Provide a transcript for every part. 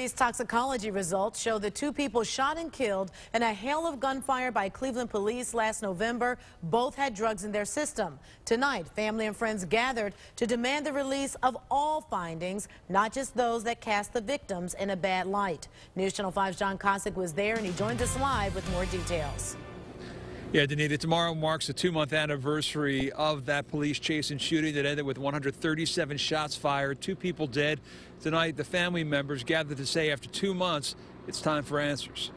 Police toxicology results show the two people shot and killed in a hail of gunfire by Cleveland police last November both had drugs in their system. Tonight, family and friends gathered to demand the release of all findings, not just those that cast the victims in a bad light. News Channel 5's John Kosick was there, and he joins us live with more details. Yeah, Danita, tomorrow marks the 2-month anniversary of that police chase and shooting that ended with 137 shots fired, 2 people dead. Tonight, the family members gathered to say after 2 months, it's time for answers.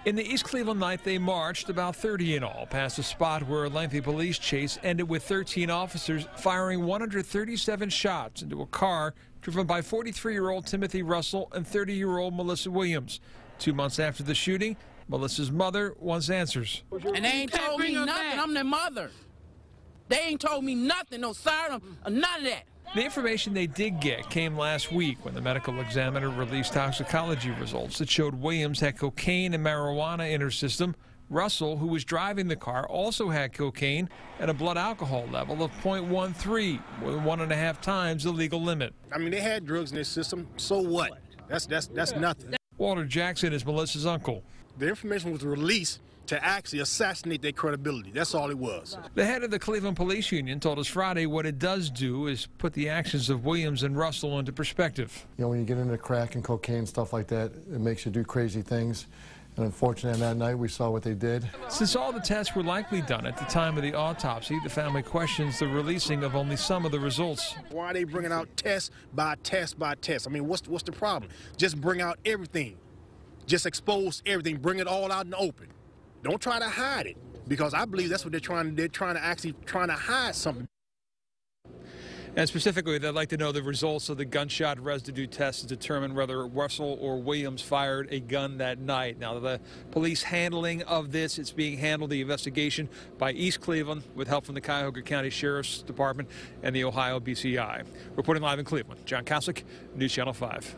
In the East Cleveland night, they marched, about 30 in all, past a spot where a lengthy police chase ended with 13 officers firing 137 shots into a car driven by 43-year-old Timothy Russell and 30-year-old Melissa Williams. 2 months after the shooting, Melissa's mother wants answers. And they ain't told me nothing. I'm their mother. They ain't told me nothing, no siren, or none of that. The information they did get came last week when the medical examiner released toxicology results that showed Williams had cocaine and marijuana in her system. Russell, who was driving the car, also had cocaine and a blood alcohol level of 0.13, more than 1.5 times the legal limit. I mean, they had drugs in their system, so what? That's nothing. Walter Jackson is Melissa's uncle. The information was released to actually assassinate their credibility. That's all it was. The head of the Cleveland Police Union told us Friday what it does do is put the actions of Williams and Russell into perspective. You know, when you get into crack and cocaine, stuff like that, it makes you do crazy things. And unfortunately, on that night, we saw what they did. Since all the tests were likely done at the time of the autopsy, the family questions the releasing of only some of the results. Why are they bringing out test by test by test? I mean, what's the problem? Just bring out everything. Just expose everything. Bring it all out in the open. Don't try to hide it, because I believe that's what they're trying to hide something. And specifically, they'd like to know the results of the gunshot residue test to determine whether Russell or Williams fired a gun that night. Now, the police handling of this, it's being handled, the investigation, by East Cleveland with help from the Cuyahoga County Sheriff's Department and the Ohio BCI. Reporting live in Cleveland, John Kosick, News Channel 5.